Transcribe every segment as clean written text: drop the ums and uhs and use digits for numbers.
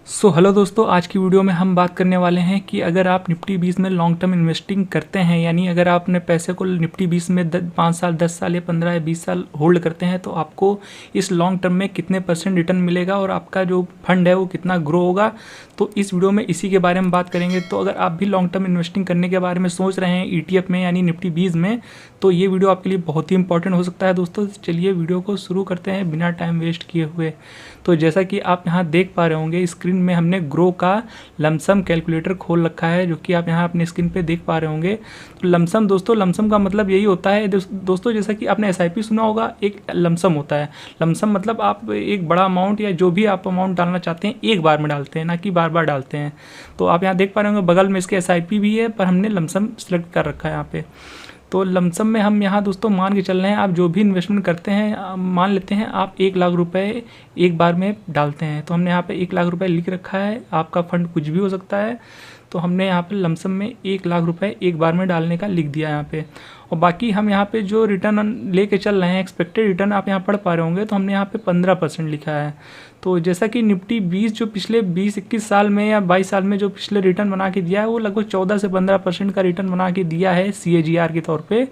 Hello दोस्तों, आज की वीडियो में हम बात करने वाले हैं कि अगर आप निफ्टी 20 में लॉन्ग टर्म इन्वेस्टिंग करते हैं, यानी अगर आप अपने पैसे को निफ्टी 20 में 5 साल, 10 साल या 15 या 20 साल होल्ड करते हैं तो आपको इस लॉन्ग टर्म में कितने % रिटर्न मिलेगा और आपका जो फंड है वो कितना ग्रो होगा। तो इस वीडियो में इसी के बारे में बात करेंगे। तो अगर आप भी लॉन्ग टर्म इन्वेस्टिंग करने के बारे में सोच रहे हैं ETF में यानी निफ्टी 20 में, तो ये वीडियो आपके लिए बहुत ही इंपॉर्टेंट हो सकता है दोस्तों। चलिए वीडियो को शुरू करते हैं बिना टाइम वेस्ट किए हुए। तो जैसा कि आप यहाँ देख पा रहे होंगे स्क्रीन में हमने ग्रो का लमसम कैलकुलेटर खोल रखा है, जो कि आप यहाँ अपने स्क्रीन पे देख पा रहे होंगे। तो लमसम दोस्तों, लमसम का मतलब यही होता है दोस्तों, जैसा कि आपने SIP सुना होगा, एक लमसम होता है। लमसम मतलब आप एक बड़ा अमाउंट या जो भी आप अमाउंट डालना चाहते हैं एक बार में डालते हैं, ना कि बार बार डालते हैं। तो आप यहाँ देख पा रहे होंगे बगल में इसके SIP भी है, पर हमने लमसम सेलेक्ट कर रखा है यहाँ पे। तो लमसम में हम यहाँ दोस्तों मान के चल रहे हैं, आप जो भी इन्वेस्टमेंट करते हैं, मान लेते हैं आप 1 लाख रुपए एक बार में डालते हैं। तो हमने यहाँ पे 1 लाख रुपए लिख रखा है, आपका फंड कुछ भी हो सकता है। तो हमने यहाँ पे लमसम में 1 लाख रुपए एक बार में डालने का लिख दिया यहाँ पे। और बाकी हम यहाँ पे जो रिटर्न लेके चल रहे हैं, एक्सपेक्टेड रिटर्न आप यहाँ पढ़ पा रहे होंगे, तो हमने यहाँ पे 15% लिखा है। तो जैसा कि निफ्टी 20 जो पिछले 20-21 साल में या 22 साल में जो पिछले रिटर्न बना के दिया है, वो लगभग 14 से 15% का रिटर्न बना के दिया है CAGR के तौर पे।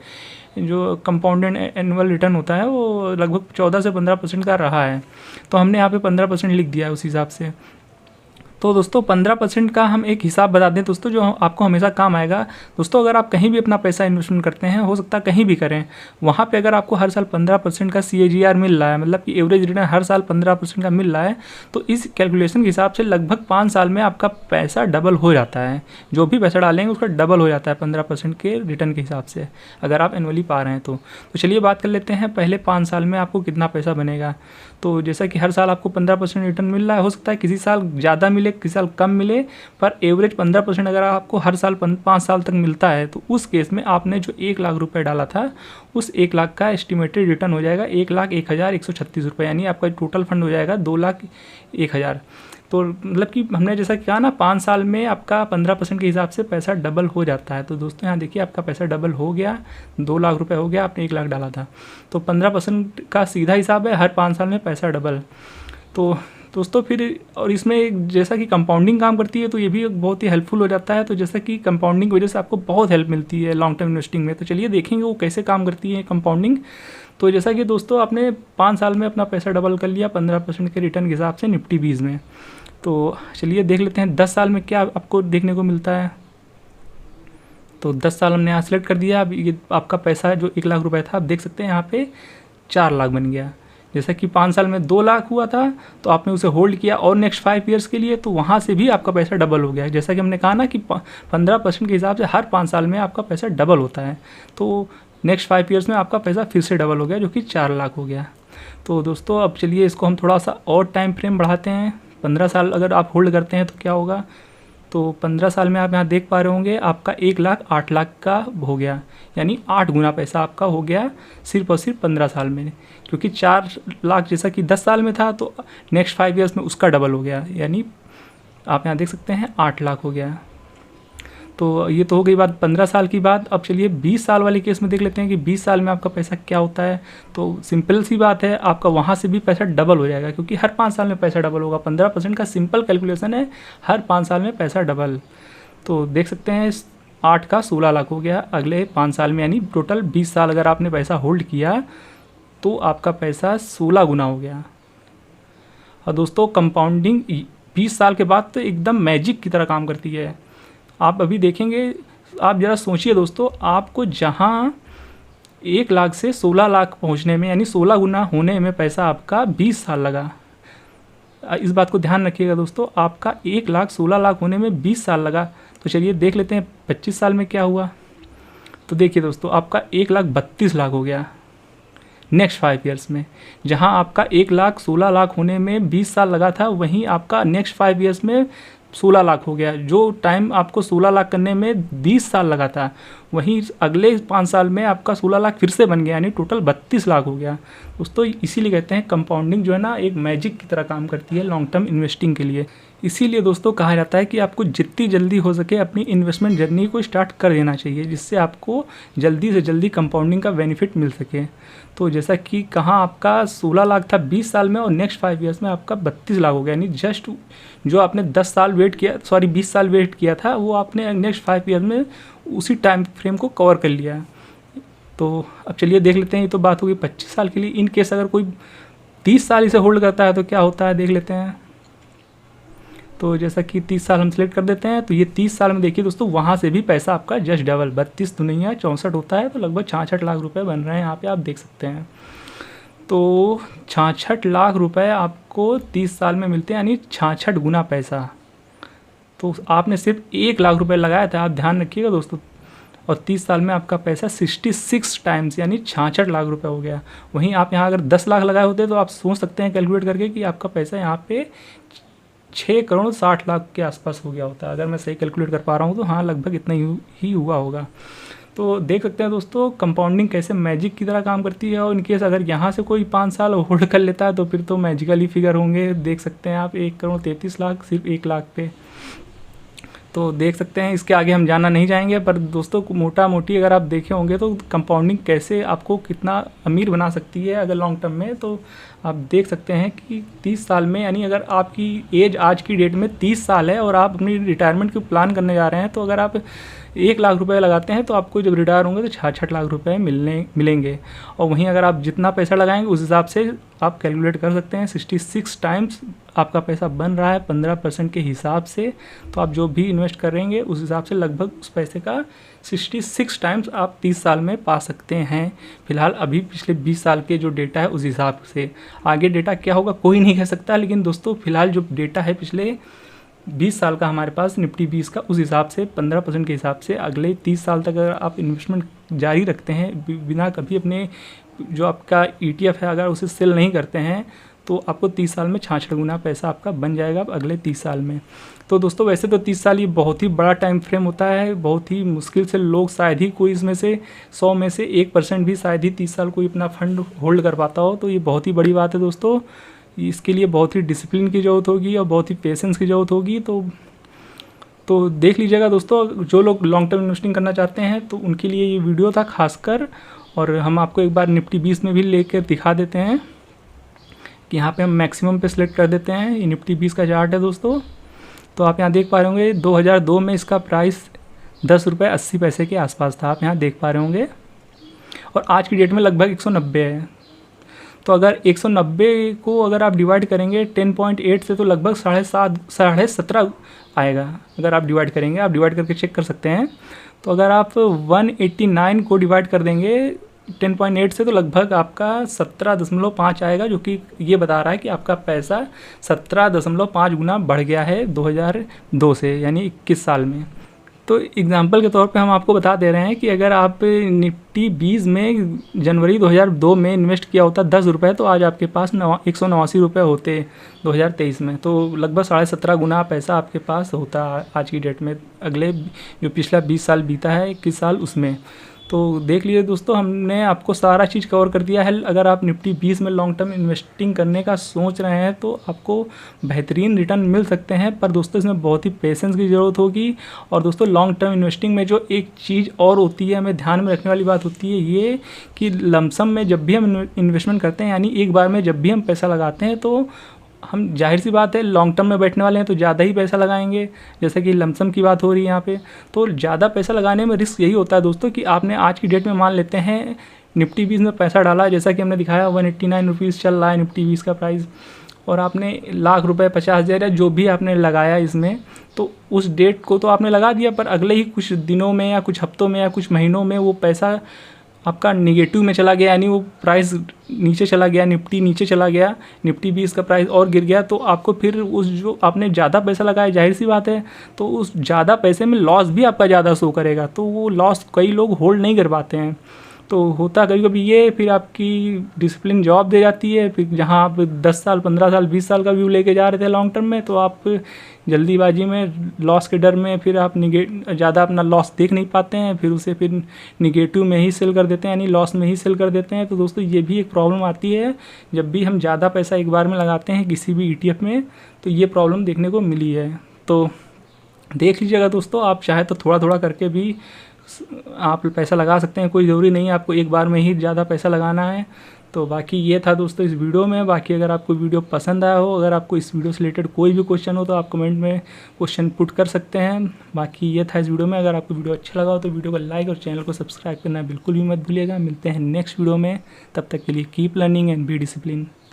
जो कंपाउंडेड एनुअल रिटर्न होता है वो लगभग 14 से 15% का रहा है। तो हमने यहाँ पे 15% लिख दिया है उस हिसाब से। तो दोस्तों 15% का हम एक हिसाब बता दें दोस्तों, जो आपको हमेशा काम आएगा। दोस्तों अगर आप कहीं भी अपना पैसा इन्वेस्टमेंट करते हैं, हो सकता है कहीं भी करें, वहाँ पे अगर आपको हर साल 15% का CAGR मिल रहा है, मतलब कि एवरेज रिटर्न हर साल 15% का मिल रहा है, तो इस कैलकुलेशन के हिसाब से लगभग 5 साल में आपका पैसा डबल हो जाता है। जो भी पैसा डालेंगे उसका डबल हो जाता है 15% के रिटर्न के हिसाब से, अगर आप एनुअली पा रहे हैं तो चलिए बात कर लेते हैं पहले 5 साल में आपको कितना पैसा बनेगा। तो जैसा कि हर साल आपको 15% रिटर्न मिल रहा है, हो सकता है किसी साल ज़्यादा मिले, किसी साल कम मिले, पर एवरेज 15% अगर आपको हर साल 5 साल तक मिलता है, तो उस केस में आपने जो 1 लाख रुपए डाला था, उस 1 लाख का एस्टिमेटेड रिटर्न हो जाएगा 1,01,136 रुपये, यानी आपका टोटल फंड हो जाएगा 2,01,000। तो मतलब कि हमने जैसा कहा ना, 5 साल में आपका 15% के हिसाब से पैसा डबल हो जाता है। तो दोस्तों यहाँ देखिए आपका पैसा डबल हो गया, 2 लाख रुपए हो गया, आपने 1 लाख डाला था। तो 15% का सीधा हिसाब है, हर 5 साल में पैसा डबल। तो दोस्तों फिर और इसमें जैसा कि कंपाउंडिंग काम करती है, तो ये भी बहुत ही हेल्पफुल हो जाता है। तो जैसा कि कंपाउंडिंग की वजह से आपको बहुत हेल्प मिलती है लॉन्ग टर्म इन्वेस्टिंग में। तो चलिए देखेंगे वो कैसे काम करती है कंपाउंडिंग। तो जैसा कि दोस्तों आपने 5 साल में अपना पैसा डबल कर लिया 15% के रिटर्न के हिसाब से निफ्टी 20 में। तो चलिए देख लेते हैं 10 साल में क्या आपको देखने को मिलता है। तो 10 साल हमने यहाँ सेलेक्ट कर दिया। अब ये आपका पैसा जो 1 लाख रुपए था, आप देख सकते हैं यहाँ पे 4 लाख बन गया। जैसा कि 5 साल में 2 लाख हुआ था, तो आपने उसे होल्ड किया और नेक्स्ट 5 ईयर्स के लिए, तो वहाँ से भी आपका पैसा डबल हो गया है। जैसा कि हमने कहा ना कि 15% के हिसाब से हर 5 साल में आपका पैसा डबल होता है। तो नेक्स्ट 5 ईयर्स में आपका पैसा फिर से डबल हो गया, जो कि 4 लाख हो गया। तो दोस्तों अब चलिए इसको हम थोड़ा सा और टाइम फ्रेम बढ़ाते हैं। 15 साल अगर आप होल्ड करते हैं तो क्या होगा। तो 15 साल में आप यहाँ देख पा रहे होंगे आपका 1 लाख 8 लाख का हो गया, यानी 8 गुना पैसा आपका हो गया सिर्फ और सिर्फ 15 साल में। क्योंकि 4 लाख जैसा कि 10 साल में था, तो नेक्स्ट 5 ईयर्स में उसका डबल हो गया, यानी आप यहाँ देख सकते हैं 8 लाख हो गया। तो ये तो हो गई बात 15 साल की बात। अब चलिए 20 साल वाले केस में देख लेते हैं कि 20 साल में आपका पैसा क्या होता है। तो सिंपल सी बात है, आपका वहाँ से भी पैसा डबल हो जाएगा, क्योंकि हर 5 साल में पैसा डबल होगा। 15% का सिंपल कैलकुलेशन है, हर 5 साल में पैसा डबल। तो देख सकते हैं 8 का 16 लाख हो गया अगले 5 साल में, यानी टोटल 20 साल अगर आपने पैसा होल्ड किया तो आपका पैसा 16 गुना हो गया। और दोस्तों कंपाउंडिंग 20 साल के बाद तो एकदम मैजिक की तरह काम करती है। आप अभी देखेंगे, आप ज़रा सोचिए दोस्तों, आपको जहाँ 1 लाख से 16 लाख पहुँचने में, यानी 16 गुना होने में पैसा आपका 20 साल लगा। इस बात को ध्यान रखिएगा दोस्तों, आपका 1 लाख 16 लाख होने में 20 साल लगा। तो चलिए देख लेते हैं 25 साल में क्या हुआ। तो देखिए दोस्तों आपका 1,32,00,000 हो गया नेक्स्ट 5 ईयर्स में। जहां आपका 1 लाख 16 लाख होने में 20 साल लगा था, वहीं आपका नेक्स्ट 5 ईयर्स में 16 लाख हो गया। जो टाइम आपको 16 लाख करने में 20 साल लगा था, वहीं अगले 5 साल में आपका 16 लाख फिर से बन गया, यानी टोटल 32 लाख हो गया दोस्तों। इसीलिए कहते हैं कंपाउंडिंग जो है ना एक मैजिक की तरह काम करती है लॉन्ग टर्म इन्वेस्टिंग के लिए। इसीलिए दोस्तों कहा जाता है कि आपको जितनी जल्दी हो सके अपनी इन्वेस्टमेंट जर्नी को स्टार्ट कर देना चाहिए, जिससे आपको जल्दी से जल्दी कंपाउंडिंग का बेनिफिट मिल सके। तो जैसा कि कहाँ आपका 16 लाख था 20 साल में और नेक्स्ट 5 ईयर्स में आपका 32 लाख हो गया, यानी जस्ट जो आपने 10 साल वेट किया, सॉरी 20 साल वेट किया था, वो आपने नेक्स्ट 5 ईयर में उसी टाइम फ्रेम को कवर कर लिया। तो अब चलिए देख लेते हैं, ये तो बात होगी 25 साल के लिए। इन केस अगर कोई 30 साल इसे होल्ड करता है तो क्या होता है देख लेते हैं। तो जैसा कि 30 साल हम सेलेक्ट कर देते हैं, तो ये 30 साल में देखिए दोस्तों वहाँ से भी पैसा आपका जस्ट डबल 32 तो नहीं है 64 होता है, तो लगभग 66 लाख रुपए बन रहे हैं यहाँ पे आप देख सकते हैं। तो 66 लाख रुपए आपको 30 साल में मिलते हैं, यानी 66 गुना पैसा। तो आपने सिर्फ 1 लाख रुपए लगाया था, आप ध्यान रखिएगा दोस्तों, और 30 साल में आपका पैसा 66 टाइम्स यानी 66 लाख रुपए हो गया। वहीं आप यहाँ अगर 10 लाख लगाए होते तो आप सोच सकते हैं कैलकुलेट करके कि आपका पैसा यहाँ पे 6 करोड़ 60 लाख के आसपास हो गया होता। अगर मैं सही कैलकुलेट कर पा रहा हूँ तो हाँ लगभग इतना ही हुआ होगा। तो देख सकते हैं दोस्तों कंपाउंडिंग कैसे मैजिक की तरह काम करती है। और इनकेस अगर यहाँ से कोई 5 साल होल्ड कर लेता है तो फिर तो मैजिकली फिगर होंगे। देख सकते हैं आप 1 करोड़ 33 लाख सिर्फ 1 लाख पे। तो देख सकते हैं, इसके आगे हम जाना नहीं जाएंगे, पर दोस्तों मोटा मोटी अगर आप देखे होंगे तो कंपाउंडिंग कैसे आपको कितना अमीर बना सकती है अगर लॉन्ग टर्म में। तो आप देख सकते हैं कि 30 साल में, यानी अगर आपकी एज आज की डेट में 30 साल है और आप अपनी रिटायरमेंट की प्लान करने जा रहे हैं, तो अगर आप 1 लाख रुपए लगाते हैं तो आपको जब रिटायर होंगे तो 66 लाख रुपए मिलेंगे। और वहीं अगर आप जितना पैसा लगाएंगे उस हिसाब से आप कैलकुलेट कर सकते हैं, 66 टाइम्स आपका पैसा बन रहा है 15% के हिसाब से। तो आप जो भी इन्वेस्ट करेंगे उस हिसाब से लगभग उस पैसे का 66 टाइम्स आप 30 साल में पा सकते हैं। फिलहाल अभी पिछले 20 साल के जो डेटा है उस हिसाब से, आगे डेटा क्या होगा कोई नहीं कह सकता, लेकिन दोस्तों फिलहाल जो डेटा है पिछले 20 साल का हमारे पास निफ्टी 20 का, उस हिसाब से 15% के हिसाब से अगले 30 साल तक अगर आप इन्वेस्टमेंट जारी रखते हैं बिना कभी अपने जो आपका ETF है अगर उसे सेल नहीं करते हैं, तो आपको 30 साल में 66 गुना पैसा आपका बन जाएगा अगले 30 साल में। तो दोस्तों वैसे तो 30 साल ये बहुत ही बड़ा टाइम फ्रेम होता है, बहुत ही मुश्किल से लोग शायद ही कोई इसमें से 100 में से 1% भी शायद ही 30 साल कोई अपना फंड होल्ड कर पाता हो। तो ये बहुत ही बड़ी बात है दोस्तों। इसके लिए बहुत ही डिसिप्लिन की ज़रूरत होगी और बहुत ही पेशेंस की ज़रूरत होगी। तो देख लीजिएगा दोस्तों, जो लोग लॉन्ग टर्म इन्वेस्टिंग करना चाहते हैं तो उनके लिए ये वीडियो था खासकर। और हम आपको एक बार निफ्टी 20 में भी लेकर दिखा देते हैं कि यहाँ पे हम मैक्सिमम पे सिलेक्ट कर देते हैं। ये निफ्टी 20 का चार्ट है दोस्तों। तो आप यहाँ देख पा रहे होंगे 2002 में इसका प्राइस 10 रुपये 80 पैसे के आसपास था, आप यहाँ देख पा रहे होंगे, और आज की डेट में लगभग 190 है। तो अगर 190 को अगर आप डिवाइड करेंगे 10.8 से तो लगभग 17.5 आएगा। अगर आप डिवाइड करेंगे, आप डिवाइड करके चेक कर सकते हैं। तो अगर आप 189 को डिवाइड कर देंगे 10.8 से तो लगभग आपका 17.5 आएगा, जो कि ये बता रहा है कि आपका पैसा 17.5 गुना बढ़ गया है 2002 से, यानी 21 साल में। तो एग्जांपल के तौर पे हम आपको बता दे रहे हैं कि अगर आप निफ्टी 20 में जनवरी 2002 में इन्वेस्ट किया होता 10 रुपये, तो आज आपके पास 189 रुपये होते 2023 में। तो लगभग 17.5 गुना पैसा आपके पास होता आज की डेट में, अगले जो पिछला 20 साल बीता है 21 साल उसमें। तो देख लीजिए दोस्तों, हमने आपको सारा चीज़ कवर कर दिया है। अगर आप निफ्टी 20 में लॉन्ग टर्म इन्वेस्टिंग करने का सोच रहे हैं तो आपको बेहतरीन रिटर्न मिल सकते हैं, पर दोस्तों इसमें बहुत ही पेशेंस की ज़रूरत होगी। और दोस्तों लॉन्ग टर्म इन्वेस्टिंग में जो एक चीज़ और होती है, हमें ध्यान में रखने वाली बात होती है ये कि लमसम में जब भी हम इन्वेस्टमेंट करते हैं, यानी एक बार में जब भी हम पैसा लगाते हैं, तो हम जाहिर सी बात है लॉन्ग टर्म में बैठने वाले हैं तो ज़्यादा ही पैसा लगाएंगे। जैसे कि लमसम की बात हो रही है यहाँ पे, तो ज़्यादा पैसा लगाने में रिस्क यही होता है दोस्तों कि आपने आज की डेट में मान लेते हैं निफ्टी 20 में पैसा डाला, जैसा कि हमने दिखाया 189 रुपीज़ चल रहा है निफ्टी 20 का प्राइस, और आपने लाख रुपए 50,000 या जो भी आपने लगाया इसमें, तो उस डेट को तो आपने लगा दिया, पर अगले ही कुछ दिनों में या कुछ हफ्तों में या कुछ महीनों में वो पैसा आपका निगेटिव में चला गया, यानी वो प्राइस नीचे चला गया, निफ्टी नीचे चला गया, निफ्टी 20 का प्राइस और गिर गया, तो आपको फिर उस जो आपने ज़्यादा पैसा लगाया, जाहिर सी बात है, तो उस ज़्यादा पैसे में लॉस भी आपका ज़्यादा शो करेगा। तो वो लॉस कई लोग होल्ड नहीं कर पाते हैं। तो होता कभी कभी ये, फिर आपकी डिसिप्लिन जॉब दे जाती है, फिर जहाँ आप 10 साल 15 साल 20 साल का व्यू लेके जा रहे थे लॉन्ग टर्म में, तो आप जल्दीबाजी में लॉस के डर में फिर आप ज़्यादा अपना लॉस देख नहीं पाते हैं, फिर उसे फिर निगेटिव में ही सेल कर देते हैं, यानी लॉस में ही सेल कर देते हैं। तो दोस्तों ये भी एक प्रॉब्लम आती है जब भी हम ज़्यादा पैसा एक बार में लगाते हैं किसी भी ETF में, तो ये प्रॉब्लम देखने को मिली है। तो देख लीजिएगा दोस्तों, आप चाहे तो थोड़ा थोड़ा करके भी आप पैसा लगा सकते हैं, कोई ज़रूरी नहीं है आपको एक बार में ही ज़्यादा पैसा लगाना है। तो बाकी ये था दोस्तों इस वीडियो में। बाकी अगर आपको वीडियो पसंद आया हो, अगर आपको इस वीडियो से रिलेटेड कोई भी क्वेश्चन हो, तो आप कमेंट में क्वेश्चन पुट कर सकते हैं। बाकी ये था इस वीडियो में। अगर आपको वीडियो अच्छा लगा हो तो वीडियो को लाइक और चैनल को सब्सक्राइब करना बिल्कुल भी मत भूलिएगा। मिलते हैं नेक्स्ट वीडियो में, तब तक के लिए keep learning and be discipline.